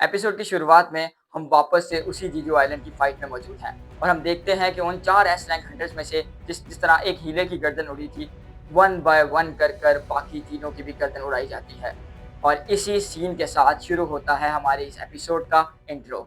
Episode की शुरुआत में हम वापस से उसी जीजू आइलैंड की फाइट में मौजूद हैं और हम देखते हैं कि उन 4 एस रैंक हंटर्स में से जिस तरह एक हीले की गर्दन उड़ी थी, वन बाय वन कर बाकी तीनों की भी गर्दन उड़ाई जाती है। और इसी सीन के साथ शुरू होता है हमारे इस एपिसोड का intro.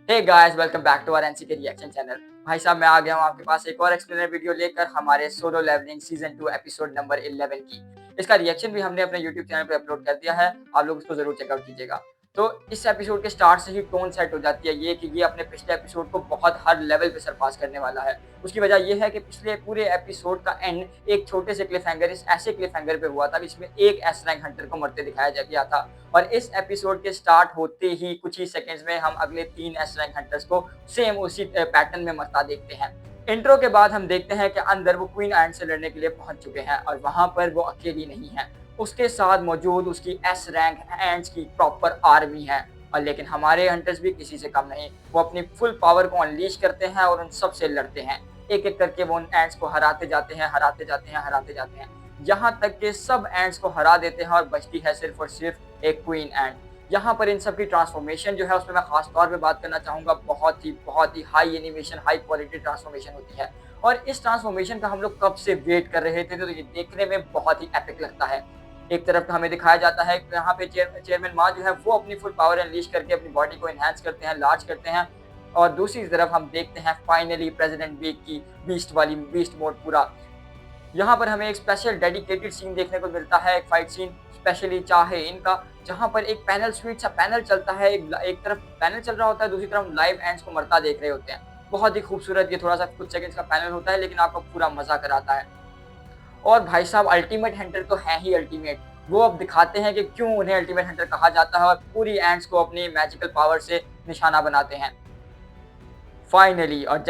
Hey guys, welcome back to our NCK reaction channel. भाई साहब, मैं आ गया हूँ आपके पास एक और एक्सप्लेनर वीडियो लेकर हमारे solo leveling season 2 episode number 11 की। इसका रिएक्शन भी हमने अपने यूट्यूब चैनल पे अपलोड कर दिया है, आप लोग उसको जरूर चेकआउट कीजिएगा। तो इस एपिसोड के स्टार्ट से ही टोन सेट हो जाती है ये कि ये अपने पिछले एपिसोड को बहुत हर लेवल पे सरपास करने वाला है। उसकी वजह ये है कि पिछले पूरे एपिसोड का एंड एक छोटे से क्लिफ हैंगर, इस ऐसे क्लिफ हैंगर पे हुआ था जिसमें एक एस रैंक हंटर को मरते दिखाया गया था। और इस एपिसोड के स्टार्ट होते ही कुछ ही सेकंड्स में हम अगले 3 एस रैंक हंटर्स को सेम उसी पैटर्न में मरता देखते हैं। इंट्रो के बाद हम देखते हैं कि अंदर वो क्वीन एंट से लड़ने के लिए पहुंच चुके हैं और वहां पर वो अकेली नहीं है, उसके साथ मौजूद उसकी एस रैंक एंट्स की प्रॉपर आर्मी है। और लेकिन हमारे हंटर्स भी किसी से कम नहीं, वो अपनी फुल पावर को अनलीश करते हैं और उन सब से लड़ते हैं। एक एक करके वो उन एंट्स को हराते जाते हैं, हराते जाते हैं, हराते जाते हैं, यहाँ तक कि सब एंट्स को हरा देते हैं और बचती है सिर्फ और सिर्फ एक क्वीन एंट। यहाँ पर इन सब की ट्रांसफॉर्मेशन जो है उसमें मैं खास तौर पे बात करना चाहूँगा। बहुत ही high animation, high quality transformation होती है और इस ट्रांसफॉर्मेशन का हम लोग कब से वेट कर रहे थे, तो ये देखने में बहुत ही एपिक लगता है। एक तरफ तो हमें दिखाया जाता है कि यहाँ पे चेयरमैन माँ जो है वो अपनी फुल पावर अनलीश करके अपनी बॉडी को एनहांस करते हैं, लार्ज करते हैं। और दूसरी तरफ हम देखते हैं फाइनली प्रेसिडेंट वीक की बीस्ट मोड पूरा। यहाँ पर हमें एक स्पेशल डेडिकेटेड सीन देखने को मिलता है, एक फाइट सीन स्पेशली चाहे इनका, जहाँ पर एक पैनल स्वीट सा पैनल चलता है। एक तरफ पैनल चल रहा होता है, दूसरी तरफ लाइव एंड्स को मरता देख रहे होते हैं। बहुत ही खूबसूरत ये थोड़ा सा कुछ सेकंड्स का पैनल होता है, लेकिन आपको पूरा मजा कराता है। और भाई साहब, अल्टीमेट हंटर तो है ही अल्टीमेट। वो अब दिखाते हैं कि क्यों उन्हें अल्टीमेट हंटर कहा जाता है और पूरी एंड्स को अपनी मैजिकल पावर से निशाना बनाते हैं फाइनली। और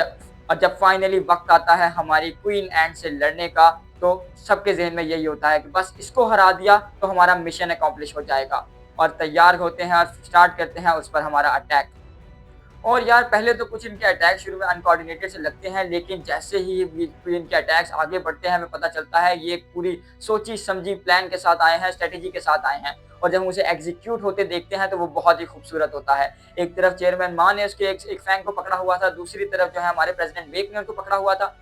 जब फाइनली वक्त आता है हमारी क्वीन एंट से लड़ने का, तो सबके जहन में यही होता है कि बस इसको हरा दिया तो हमारा मिशन अकॉम्प्लिश हो जाएगा। और तैयार होते हैं और स्टार्ट करते हैं उस पर हमारा अटैक। और यार, पहले तो कुछ इनके अटैक शुरू में अनकोऑर्डिनेटेड से लगते हैं, लेकिन जैसे ही इनके अटैक्स आगे बढ़ते हैं हमें पता चलता है ये पूरी सोची समझी प्लान के साथ आए हैं, स्ट्रेटेजी के साथ आए हैं। और जब हम उसे एग्जीक्यूट होते देखते हैं तो वो बहुत ही खूबसूरत होता है। एक तरफ चेयरमैन माँ ने उसके एक फैंग को पकड़ा हुआ था, दूसरी तरफ जो है हमारे प्रेसिडेंट वेक ने उनको पकड़ा हुआ था।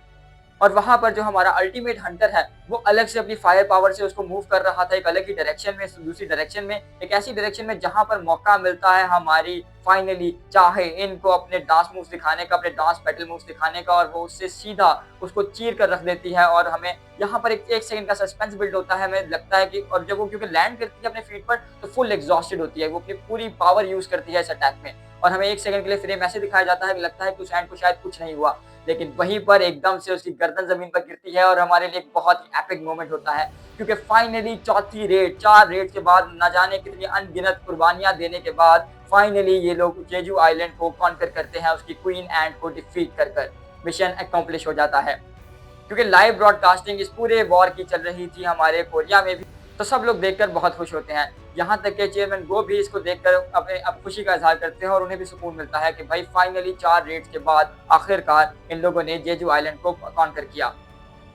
और वहां पर जो हमारा अल्टीमेट हंटर है वो अलग से अपनी फायर पावर से उसको मूव कर रहा था, एक अलग ही डायरेक्शन में, दूसरी डायरेक्शन में, एक ऐसी डायरेक्शन में जहां पर मौका मिलता है हमारी फाइनली चाहे इनको अपने डांस मूव्स दिखाने का, अपने डांस बैटल मूव्स दिखाने का, और वो उससे सीधा उसको चीर कर रख देती है। और हमें यहाँ पर एक सेकंड का सस्पेंस बिल्ड होता है। हमें लगता है कि, और जब वो क्योंकि लैंड करती है अपने फीट पर तो फुल एग्जॉस्टेड होती है, वो अपनी पूरी पावर यूज करती है इस अटैक में। और हमें एक सेकंड के लिए फ्रेम ऐसे दिखाया जाता है कि लगता है कि उस एंड को शायद कुछ नहीं हुआ, लेकिन वहीं पर एकदम से उसकी गर्दन जमीन पर गिरती है और हमारे लिए एक बहुत ही एपिक मोमेंट होता है। क्योंकि फाइनली चौथी रेड, 4 रेड के बाद न जाने कितनी अनगिनत कुर्बानियां देने के बाद फाइनली ये लोग जेजू आइलैंड को कॉन्कर करते हैं, उसकी क्वीन एंट को डिफीट कर मिशन अकम्प्लिश हो जाता है। क्योंकि लाइव ब्रॉडकास्टिंग इस पूरे वॉर की चल रही थी हमारे कोरिया में भी, तो सब लोग देखकर बहुत खुश होते हैं। यहाँ तक कि चेयरमैन गो भी इसको देखकर अपने अब खुशी का इजहार करते हैं और उन्हें भी सुकून मिलता है कि भाई फाइनली 4 रेड्स के बाद आखिरकार इन लोगों ने जेजू आइलैंड को कॉन्कर किया।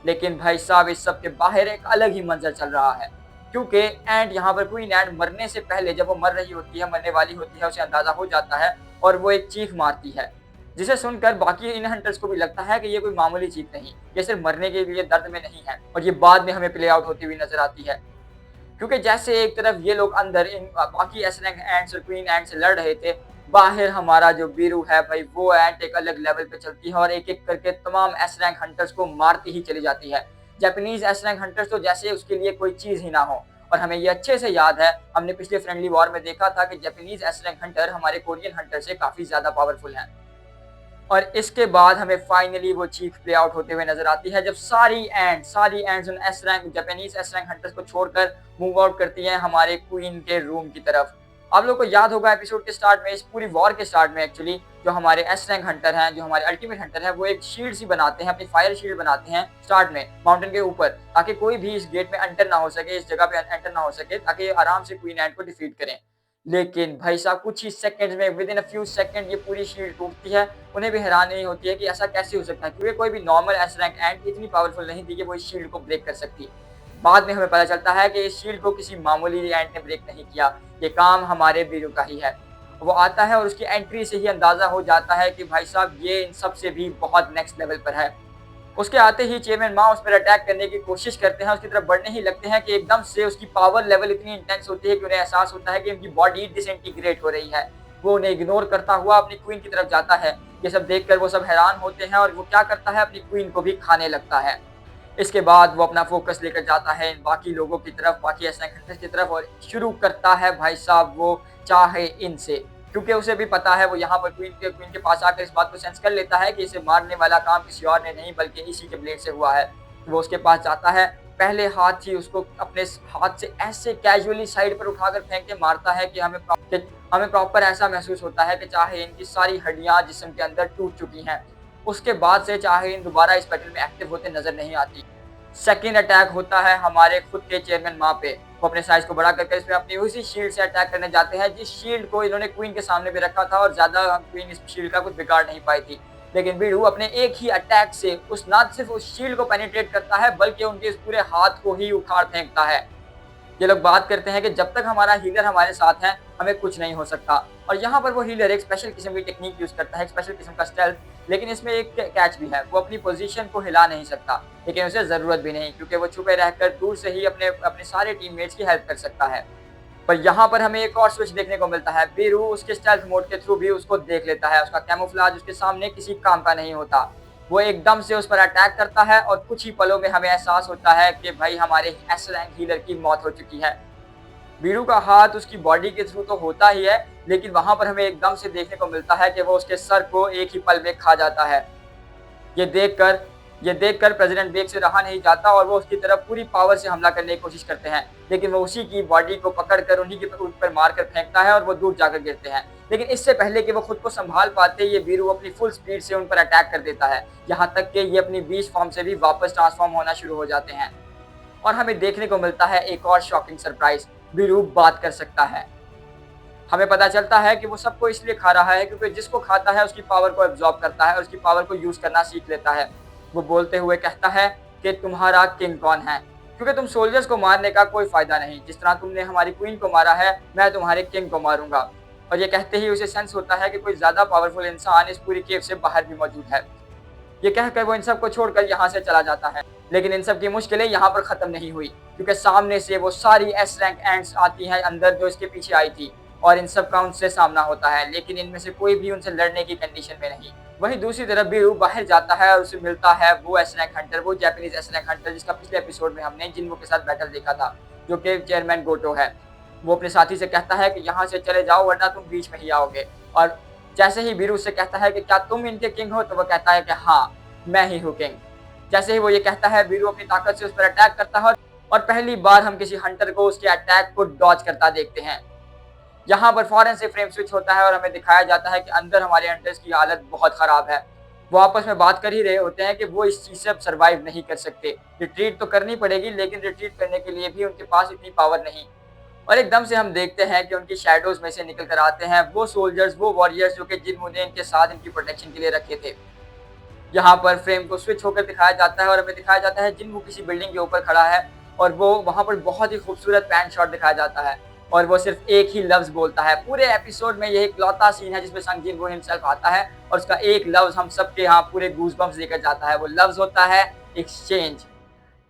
लेकिन भाई साहब, इस सब के बाहर एक अलग ही मंजर चल रहा है। क्योंकि एंड यहाँ पर क्वीन एंड मरने से पहले, जब वो मर रही होती है, मरने वाली होती है, उसे अंदाजा हो जाता है और वो एक चीख मारती है, जिसे सुनकर बाकी इन हंटर्स को भी लगता है कि ये कोई मामूली चीख नहीं, ये सिर्फ मरने के लिए दर्द में नहीं है। और ये बाद में हमें प्ले आउट होती हुई नजर आती है। क्योंकि जैसे एक तरफ ये लोग अंदर इन बाकी एस रैंक एंट्स और क्वीन एंट से लड़ रहे थे, बाहर हमारा जो बीरू है भाई, वो एंट एक अलग लेवल पे चलती है और एक एक करके तमाम एस रैंक हंटर्स को मारती ही चली जाती है। जापानीज एस रैंक हंटर्स तो जैसे उसके लिए कोई चीज ही ना हो। और हमें ये अच्छे से याद है, हमने पिछले फ्रेंडली वॉर में देखा था कि जापानीज एस रैंक हंटर हमारे कोरियन हंटर से काफी ज्यादा पावरफुल हैं। और इसके बाद हमें फाइनली वो चीख प्ले आउट होते हुए नजर आती है, जब सारी एंड्स उन S rank Japanese S rank hunters को छोड़कर मूव आउट करती हैं हमारे क्वीन के रूम की तरफ। आप लोगों को याद होगा एपिसोड के स्टार्ट में, इस पूरी वॉर के स्टार्ट में एक्चुअली जो हमारे एस रैंक हंटर हैं, जो हमारे अल्टीमेट हंटर हैं, वो एक शील्ड सी बनाते हैं, अपनी फायर शील्ड बनाते हैं स्टार्ट में माउंटेन के ऊपर, ताकि कोई भी इस गेट में एंटर ना हो सके, इस जगह पे एंटर ना हो सके, ताकि आराम से क्वीन एंट को डिफीट करें। लेकिन भाई साहब, कुछ ही सेकंड्स में, with in a few second, ये पूरी शील्ड टूटती है। उन्हें भी हैरानी होती है कि ऐसा कैसे हो सकता है, क्योंकि कोई भी नॉर्मल एस रैंक एंट इतनी पावरफुल नहीं थी कि वो इस शील्ड को ब्रेक कर सकती। बाद में हमें पता चलता है कि इस शील्ड को किसी मामूली एंट ने ब्रेक नहीं किया, ये काम हमारे बीरू का ही है। वो आता है और उसकी एंट्री से ही अंदाज़ा हो जाता है कि भाई साहब ये इन सब से भी बहुत नेक्स्ट लेवल पर है। उसके आते ही चेयरमैन माँ उस पर अटैक करने की कोशिश करते हैं, उसकी तरफ बढ़ने ही लगते हैं कि एकदम से उसकी पावर लेवल इतनी इंटेंस होती है कि उन्हें एहसास होता है कि उनकी बॉडी डिसइंटीग्रेट हो रही है। वो उन्हें इग्नोर करता हुआ अपनी क्वीन की तरफ जाता है। ये सब देखकर वो सब हैरान होते हैं और वो क्या करता है, अपनी क्वीन को भी खाने लगता है। इसके बाद वो अपना फोकस लेकर जाता है इन बाकी लोगों की तरफ, बाकी एसएन हंटर्स की तरफ, और शुरू करता है भाई साहब वो चाहे इनसे, क्योंकि उसे भी पता है, वो यहाँ पर क्वीन के पास आकर इस बात को सेंस कर लेता है कि इसे मारने वाला काम किसी और ने नहीं बल्कि इसी के ब्लेड से हुआ है। तो वो उसके पास जाता है, पहले हाथ ही उसको अपने हाथ से ऐसे कैजुअली साइड पर उठाकर फेंक के मारता है कि हमें प्रॉपर ऐसा महसूस होता है कि चाहे इनकी सारी हड्डियां जिस्म के अंदर टूट चुकी हैं। उसके बाद से चाहे इन दोबारा इस बैटल में एक्टिव होते नजर नहीं आती। सेकंड अटैक होता है हमारे खुद के चेयरमैन माँ पे। वो अपने साइज को बड़ा करके इसमें अपनी उसी शील्ड से अटैक करने जाते हैं, जिस शील्ड को इन्होंने क्वीन के सामने भी रखा था और ज्यादा क्वीन इस शील्ड का कुछ बिगाड़ नहीं पाई थी। लेकिन बीड़ू अपने एक ही अटैक से उस ना सिर्फ उस शील्ड को पेनिट्रेट करता है बल्कि उनके इस पूरे हाथ को ही उखाड़ फेंकता है। ये लोग बात करते हैं कि जब तक हमारा हीलर हमारे साथ है हमें कुछ नहीं हो सकता, और यहाँ पर वो हीलर एक स्पेशल किस्म की टेक्निक यूज करता है, एक स्पेशल किस्म का स्टेल्थ। लेकिन इसमें एक कैच भी है, वो अपनी पोजीशन को हिला नहीं सकता, लेकिन उसे जरूरत भी नहीं, क्योंकि वो छुपे रहकर दूर से ही अपने अपने सारे टीममेट्स की हेल्प कर सकता है। पर यहाँ पर हमें एक और स्विच देखने को मिलता है। बीरू उसके स्टेल्थ मोड के थ्रू भी उसको देख लेता है, उसका कैमोफ्लेज उसके सामने किसी काम का नहीं होता। वो एकदम से उस पर अटैक करता है और कुछ ही पलों में हमें एहसास होता है कि भाई हमारे एस रैंक हीलर की मौत हो चुकी है। बीरू का हाथ उसकी बॉडी के थ्रू तो होता ही है, लेकिन वहां पर हमें एकदम से देखने को मिलता है कि वो उसके सर को एक ही पल में खा जाता है। ये देखकर ये देखकर प्रेसिडेंट बेग से रहा नहीं जाता और वो उसकी तरफ पूरी पावर से हमला करने की कोशिश करते हैं, लेकिन वो उसी की बॉडी को पकड़कर उन्हीं के ऊपर मारकर फेंकता है और वो दूर जाकर गिरते हैं। लेकिन इससे पहले कि वो खुद को संभाल पाते, ये बीरू अपनी फुल स्पीड से उन पर अटैक कर देता है, यहाँ तक कि ये अपनी बीच फॉर्म से भी वापस ट्रांसफॉर्म होना शुरू हो जाते हैं। और हमें देखने को मिलता है एक और शॉकिंग सरप्राइज, बीरू बात कर सकता है। हमें पता चलता है कि वो सबको इसलिए खा रहा है क्योंकि जिसको खाता है उसकी पावर को एब्जॉर्ब करता है और उसकी पावर को यूज करना सीख लेता है। वो बोलते हुए कहता है कि तुम्हारा किंग कौन है, क्योंकि तुम सोल्जर्स को मारने का कोई फायदा नहीं, जिस तरह तुमने हमारी क्वीन को मारा है मैं तुम्हारे किंग को मारूंगा। और ये कहते ही उसे सेंस होता है कि कोई ज्यादा पावरफुल इंसान इस पूरी केव से बाहर भी मौजूद है। ये कहकर वो इन सब को छोड़कर यहाँ से चला जाता है। लेकिन इन सब की मुश्किलें यहाँ पर खत्म नहीं हुई, क्योंकि सामने से वो सारी एस रैंक एंट्स आती हैं अंदर जो इसके पीछे आई थी, और इन सब का उनसे सामना होता है, लेकिन इनमें से कोई भी उनसे लड़ने की कंडीशन में नहीं। वहीं दूसरी तरफ बीरू बाहर जाता है और उसे मिलता है वो एस रैंक हंटर, वो जापानीज एस रैंक हंटर जिसका पिछले एपिसोड में हमने जिन्हो के साथ बैटल देखा था, जो कि चेयरमैन गोटो है। वो अपने साथी से कहता है कि यहाँ से चले जाओ वरना तुम बीच में ही आओगे। और जैसे ही बीरू से कहता है कि क्या तुम इनके किंग हो, तो वो कहता है कि हाँ मैं ही हूँ किंग। जैसे ही वो ये कहता है, बीरू अपनी ताकत से उस पर अटैक करता है और पहली बार हम किसी हंटर को उसके अटैक को डॉज करता देखते हैं। यहाँ पर फौरन से फ्रेम स्विच होता है और हमें दिखाया जाता है कि अंदर हमारे हंटर्स की हालत बहुत खराब है। वो आपस में बात कर ही रहे होते हैं कि वो इस चीज से अब सर्वाइव नहीं कर सकते, रिट्रीट तो करनी पड़ेगी, लेकिन रिट्रीट करने के लिए भी उनके पास इतनी पावर नहीं। और एकदम से हम देखते हैं कि उनकी शैडोज में से निकल कर आते हैं वो सोल्जर्स, वो वॉरियर्स जो कि जिन्हों ने इनके साथ इनकी प्रोटेक्शन के लिए रखे थे। यहाँ पर फ्रेम को स्विच होकर दिखाया जाता है और हमें दिखाया जाता है जिन वो किसी बिल्डिंग के ऊपर खड़ा है, और वो वहाँ पर बहुत ही खूबसूरत पैन शॉट दिखाया जाता है, और वो सिर्फ एक ही लफ्ज बोलता है। पूरे एपिसोड में यही इकलौता सीन है जिसमें संग जिन वो हिमसेल्फ आता है और उसका एक लफ्ज हम सबके यहाँ पूरे गूज़बम्प्स लेकर जाता है। वो लफ्ज होता है एक्सचेंज।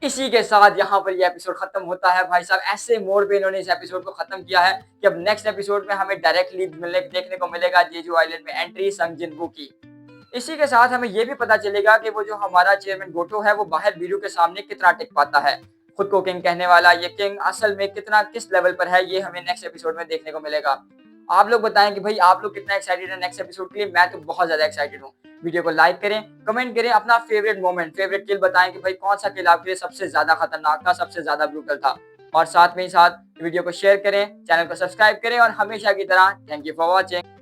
इसी के साथ यहाँ पर ये एपिसोड खत्म होता है। भाई साहब ऐसे मोड़ पे इन्होंने इस एपिसोड को खत्म किया है कि अब नेक्स्ट एपिसोड में हमें डायरेक्टली देखने को मिलेगा जेजू आइलैंड में एंट्री संग जिनवू की। इसी के साथ हमें ये भी पता चलेगा कि वो जो हमारा चेयरमैन गोटो है वो बाहर बीरू के सामने कितना टिक पाता है। खुद को किंग कहने वाला ये किंग असल में कितना किस लेवल पर है, ये हमें नेक्स्ट एपिसोड में देखने को मिलेगा। आप लोग बताएं कि भाई आप लोग कितना एक्साइटेड है नेक्स्ट एपिसोड के लिए। मैं तो बहुत ज्यादा एक्साइटेड हूँ। वीडियो को लाइक करें, कमेंट करें, अपना फेवरेट मोमेंट, फेवरेट किल बताएं कि भाई कौन सा किल आपके लिए सबसे ज्यादा खतरनाक था, सबसे ज्यादा ब्रूटल था। और साथ में ही साथ वीडियो को शेयर करें, चैनल को सब्सक्राइब करें, और हमेशा की तरह थैंक यू फॉर वॉचिंग।